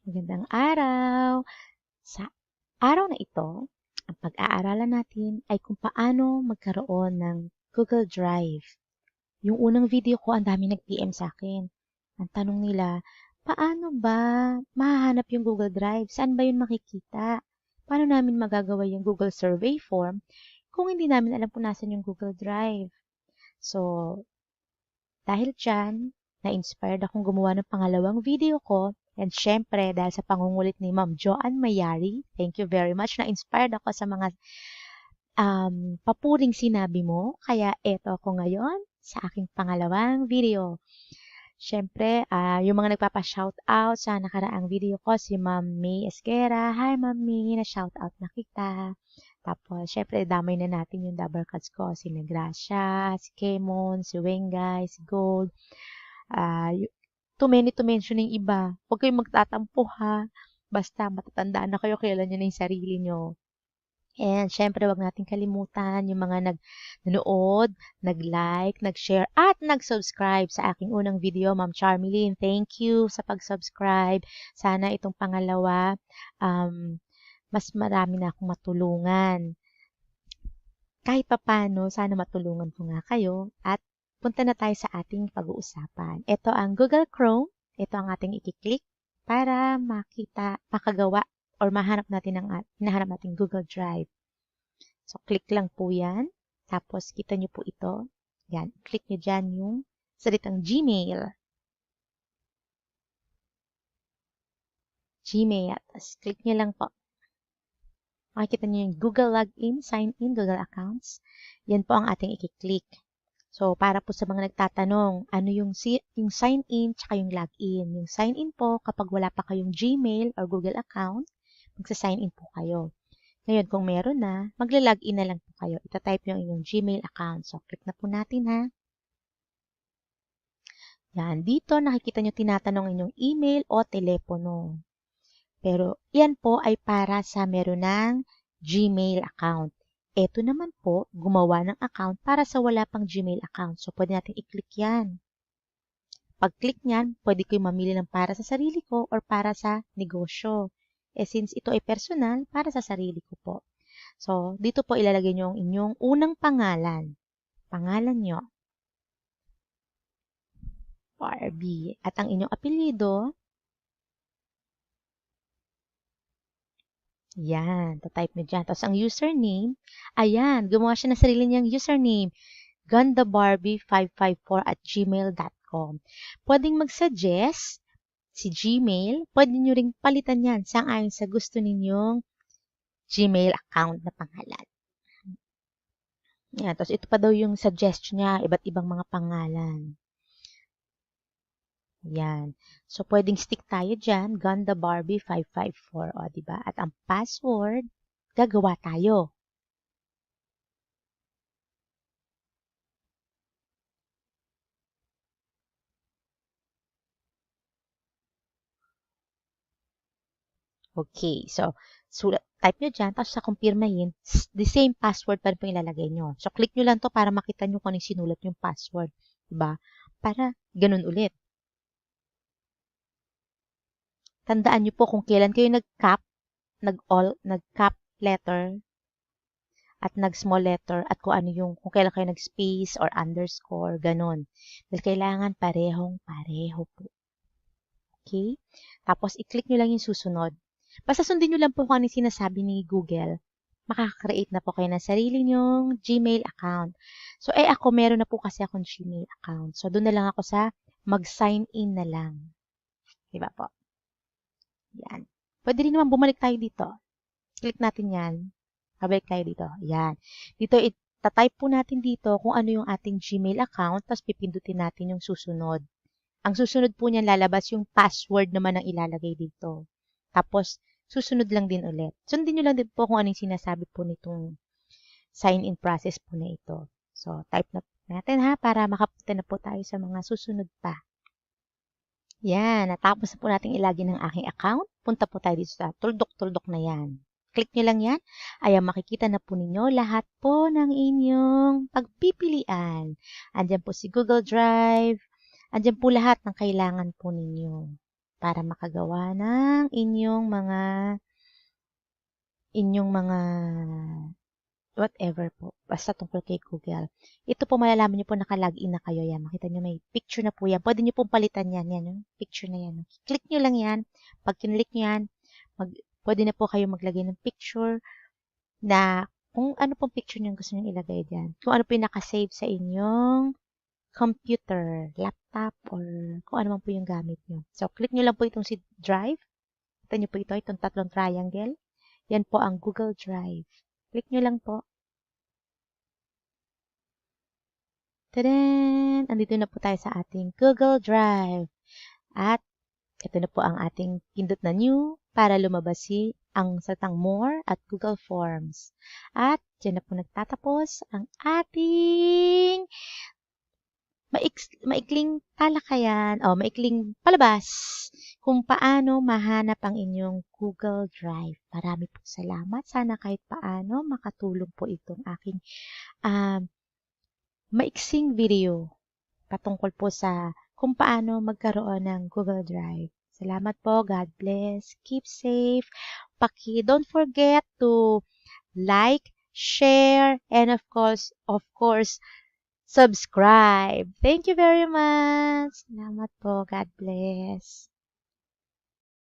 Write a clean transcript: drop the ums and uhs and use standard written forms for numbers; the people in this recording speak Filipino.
Magandang araw! Sa araw na ito, ang pag-aaralan natin ay kung paano magkaroon ng Google Drive. Yung unang video ko, ang dami nag-PM sa akin. Ang tanong nila, paano ba mahahanap yung Google Drive? Saan ba yun makikita? Paano namin magagawa yung Google survey form kung hindi namin alam kung nasan yung Google Drive? So, dahil dyan, na-inspired akong gumawa ng pangalawang video ko. And syempre, dahil sa pangungulit ni Ma'am Joanne Mayari, thank you very much. Na-inspired ako sa mga papuring sinabi mo. Kaya eto ako ngayon sa aking pangalawang video. Syempre, yung mga nagpapa-shoutout sa nakaraang video ko, si Ma'am May Esguera. Hi, Ma'am May, na-shoutout na kita. Tapos, syempre, damay na natin yung double cards ko. Si Negracia, si Kemon, si Wengay, si Gold. Too many to mention yung iba. Huwag kayong magtatampo ha. Basta matatandaan na kayo, kilala nyo na yung sarili nyo. And syempre, wag natin kalimutan yung mga nanood, nag-like, nag-share, at nag-subscribe sa aking unang video, Ma'am Charmilyn. Thank you sa pag-subscribe. Sana itong pangalawa, mas marami na akong matulungan. Kahit papano, sana matulungan ko nga kayo at punta na tayo sa ating pag-uusapan. Ito ang Google Chrome. Ito ang ating i-click para makagawa or mahanap natin ang hinahanap nating Google Drive. So, click lang po yan. Tapos, kita nyo po ito. Yan. Click nyo dyan yung salitang Gmail. Gmail. Tapos, click nyo lang po. Makikita nyo yung Google Login, Sign In, Google Accounts. Yan po ang ating i-click. So, para po sa mga nagtatanong, ano yung sign in tsaka yung login. Yung sign in po, kapag wala pa kayong Gmail or Google account, magsa-sign in po kayo. Ngayon, kung meron na, magla-login na lang po kayo. Ita-type yung inyong Gmail account. So, click na po natin ha. Yan, dito nakikita nyo tinatanong inyong email o telepono. Pero, yan po ay para sa meron ng Gmail account. Ito naman po, gumawa ng account para sa wala pang Gmail account. So, pwede natin i-click yan. Pag-click niyan, pwede ko mamili ng para sa sarili ko or para sa negosyo. Since ito ay personal, para sa sarili ko po. So, dito po ilalagay nyo ang inyong unang pangalan. Pangalan nyo. Barbie. At ang inyong apelyido. Yan, tatype nyo dyan. Tapos ang username, ayan, gumawa siya ng sarili niyang username, gandabarbie554@gmail.com. Pwedeng mag-suggest si Gmail, pwede nyo ring palitan yan sang-ayon sa gusto ninyong Gmail account na pangalan. Yan, tapos ito pa daw yung suggestion niya, iba't ibang mga pangalan. Yan. So, pwedeng stick tayo dyan, gandabarbie554, o, diba? At ang password, gagawa tayo. Okay, so, type nyo dyan, tapos sa kumpirmahin, the same password pa rin po ilalagay nyo. So, click nyo lang to para makita nyo kung anong sinulat yung password. Diba? Para ganun ulit. Tandaan nyo po kung kailan kayo nag-cap, nag-cap letter, at nag-small letter, at kung ano yung, kung kailan kayo nag-space or underscore, ganun. Dahil kailangan parehong-pareho po. Okay? Tapos, i-click nyo lang yung susunod. Basta sundin nyo lang po kung ano yung sinasabi ni Google. Makaka-create na po kayo ng sarili nyong Gmail account. So, ako, meron na po kasi akong Gmail account. So, doon na lang ako sa mag-sign in na lang. Diba po? Yan. Pwede rin naman bumalik tayo dito. Click natin yan. Babalik tayo dito. Yan. Dito, itatype po natin dito kung ano yung ating Gmail account, tapos pipindutin natin yung susunod. Ang susunod po niyan, lalabas yung password naman ang ilalagay dito. Tapos, susunod lang din ulit. Sundin nyo lang din po kung ano yung sinasabi po nitong sign-in process po na ito. So, type na natin ha, para makapunta na po tayo sa mga susunod pa. Yan, natapos na po natin ilagay ng aking account. Punta po tayo dito sa tuldok-tuldok na yan. Click nyo lang yan. Ayan, makikita na po ninyo lahat po ng inyong pagpipilian. Andyan po si Google Drive. Andyan po lahat ng kailangan po ninyo. para makagawa ng inyong mga whatever po. Basta tungkol kay Google. Ito po malalaman nyo po nakalagin na kayo. Yan, makita nyo may picture na po yan. Pwede nyo pong palitan yan. Yan, yung picture na yan. Click nyo lang yan. Pag kinlik nyo yan, pwede na po kayo maglagay ng picture na kung ano pong picture nyo gusto nyo ilagay dyan. Kung ano po yung nakasave sa inyong computer, laptop, or kung ano man po yung gamit nyo. So, click nyo lang po itong si Drive. Kita nyo po ito, itong tatlong triangle. Yan po ang Google Drive. Click nyo lang po. Tadaan! Andito na po tayo sa ating Google Drive. At ito na po ang ating pindot na new para lumabas ang salitang more at Google Forms. At dyan na po nagtatapos ang ating maikling talakayan o maikling palabas kung paano mahanap ang inyong Google Drive. Marami po salamat. Sana kahit paano makatulong po itong aking maiksing video patungkol po sa kung paano magkaroon ng Google Drive. Salamat po. God bless. Keep safe. Don't forget to like, share, and of course, subscribe. Thank you very much. Salamat po. God bless.